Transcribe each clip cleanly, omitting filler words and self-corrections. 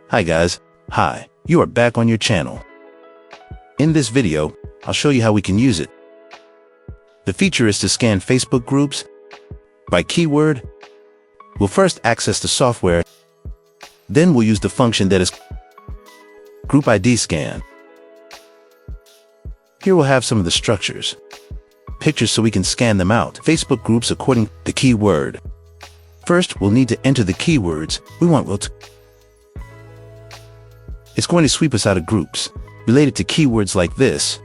Hi guys, you are back on your channel. In this video, I'll show you how we can use it. The feature is to scan Facebook groups by keyword. We'll first access the software, then we'll use the function that is Group ID Scan. Here we'll have some of the structures, pictures so we can scan them out. Facebook groups according to the keyword. First, we'll need to enter the keywords we want. It's going to sweep us out of groups related to keywords like this.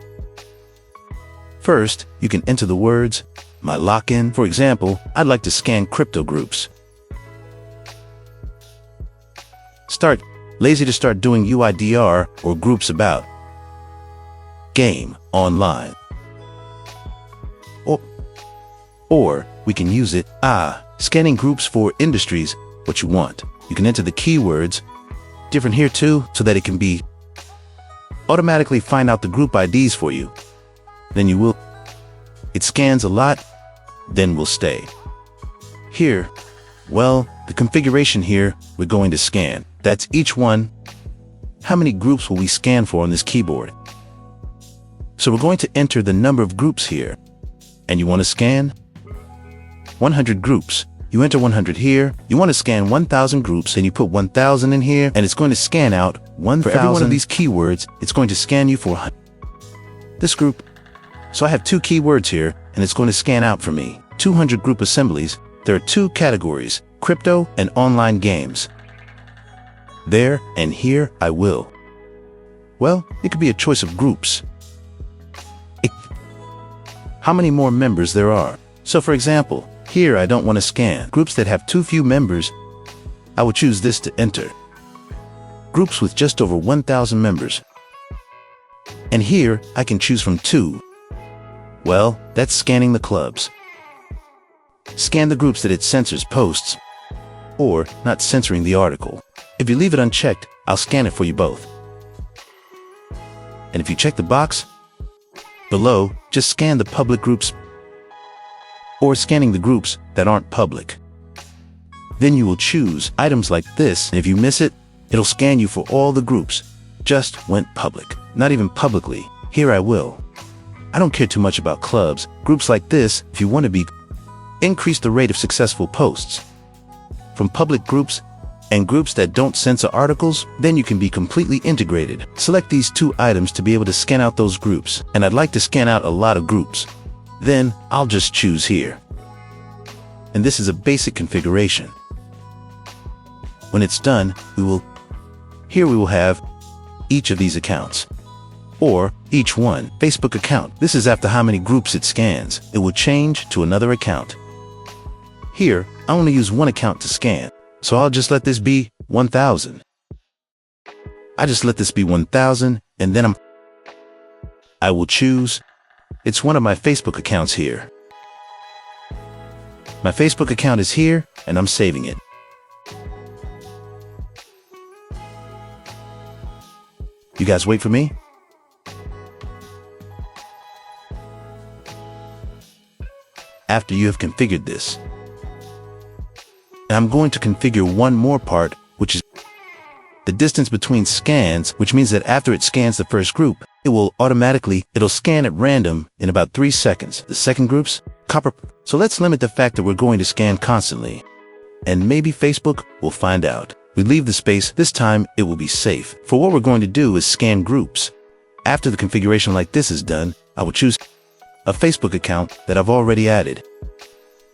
First, you can enter the words, my lock-in. For example, I'd like to scan crypto groups. Lazy to start doing UIDR or groups about game online. Or we can use it, scanning groups for industries, what you want. You can enter the keywords, different here too, so that it can be automatically find out the group IDs for you. Then you will. It scans a lot, then we'll stay. Here, well, the configuration here, we're going to scan. That's each one. How many groups will we scan for on this keyboard? So we're going to enter the number of groups here. And you want to scan 100 groups. You enter 100 here. You want to scan 1,000 groups, and you put 1,000 in here, and it's going to scan out 1,000. For every one of these keywords, it's going to scan you for this group. So I have 2 keywords here, and it's going to scan out for me 200 group assemblies. There are 2 categories, crypto and online games. There and here I will. Well, it could be a choice of groups. How many more members there are. So for example, here I don't want to scan groups that have too few members. I will choose this to enter. Groups with just over 1,000 members. And here I can choose from 2. Well, that's scanning the clubs. Scan the groups that it censors posts, or not censoring the article. If you leave it unchecked, I'll scan it for you both. And if you check the box below, just scan the public groups, or scanning the groups that aren't public. Then you will choose items like this, and if you miss it, it'll scan you for all the groups. Just went public. Not even publicly. Here I will. I don't care too much about clubs. Groups like this, if you want to be, increase the rate of successful posts. From public groups and groups that don't censor articles, then you can be completely integrated. Select these 2 items to be able to scan out those groups, and I'd like to scan out a lot of groups. Then I'll just choose here. And this is a basic configuration. When it's done, we will have each of these accounts, or each one. Facebook account. This is after how many groups it scans. It will change to another account. Here, I only use 1 account to scan, so I'll just let this be 1,000. I just let this be 1,000, and then I will choose. It's one of my Facebook accounts here. My Facebook account is here, and I'm saving it. You guys wait for me? After you have configured this, and I'm going to configure one more part, which is the distance between scans, which means that after it scans the first group, it'll scan at random in about 3 seconds. The second group's copper. So let's limit the fact that we're going to scan constantly. And maybe Facebook will find out. We leave the space. This time it will be safe. For what we're going to do is scan groups. After the configuration like this is done, I will choose a Facebook account that I've already added.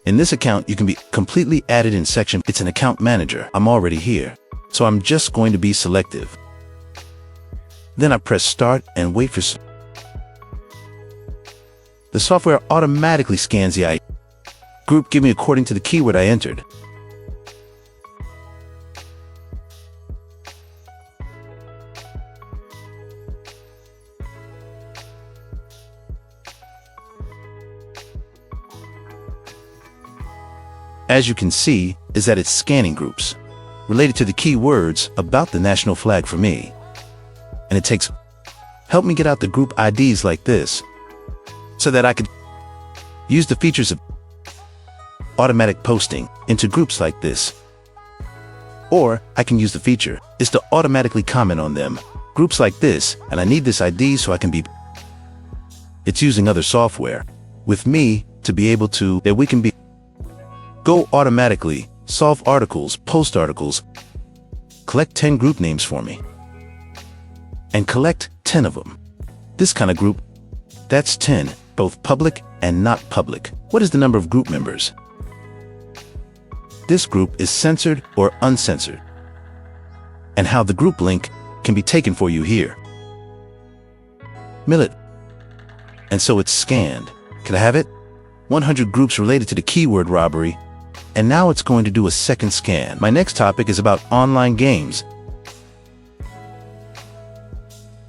In this account, you can be completely added in section. It's an account manager. I'm already here. So I'm just going to be selective. Then I press start and wait for the software automatically scans the ID group give me according to the keyword I entered. As you can see, is that it's scanning groups related to the keywords about the national flag for me. And it help me get out the group IDs like this, so that I could use the features of automatic posting into groups like this. Or I can use the feature is to automatically comment on them. Groups like this, and I need this ID so I can be. It's using other software with me to be able to, that we can be. Go automatically, solve articles, post articles, collect 10 group names for me, and collect 10 of them. This kind of group, that's 10, both public and not public. What is the number of group members? This group is censored or uncensored, and how the group link can be taken for you here. Millet. And so it's scanned. Can I have it? 100 groups related to the keyword robbery. And now it's going to do a second scan. My next topic is about online games.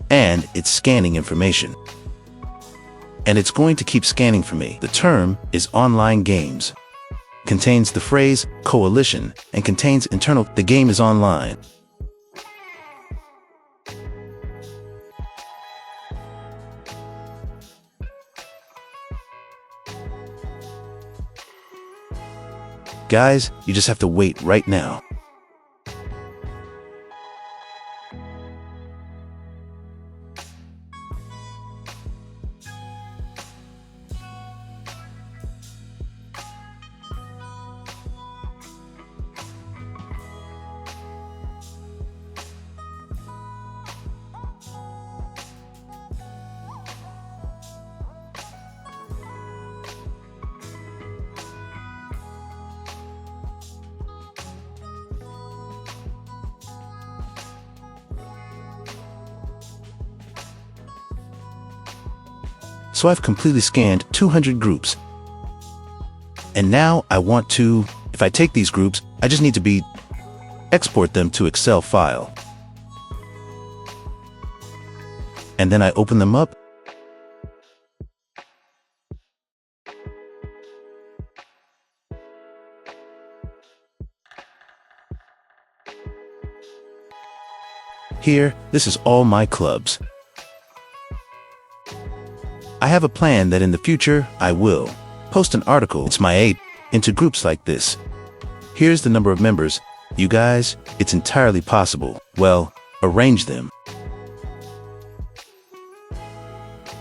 And it's scanning information. And it's going to keep scanning for me. The term is online games. Contains the phrase coalition and contains internal, the game is online. Guys, you just have to wait right now. So I've completely scanned 200 groups. And now I want to, if I take these groups, I just need to export them to Excel file. And then I open them up. Here, this is all my clubs. I have a plan that in the future, I will post an article, it's my 8, into groups like this. Here's the number of members. You guys, it's entirely possible. Well, arrange them.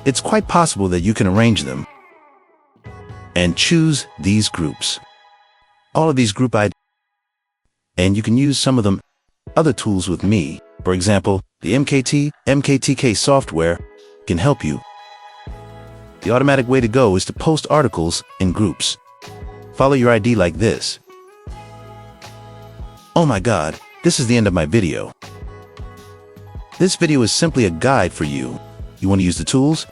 It's quite possible that you can arrange them and choose these groups. All of these group IDs. And you can use some of them, other tools with me. For example, the MKTK software can help you. The automatic way to go is to post articles in groups. Follow your ID like this. Oh my God, this is the end of my video. This video is simply a guide for you. You want to use the tools,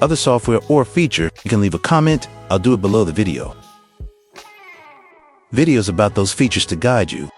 other software or feature, you can leave a comment. I'll do it below the video. Videos about those features to guide you.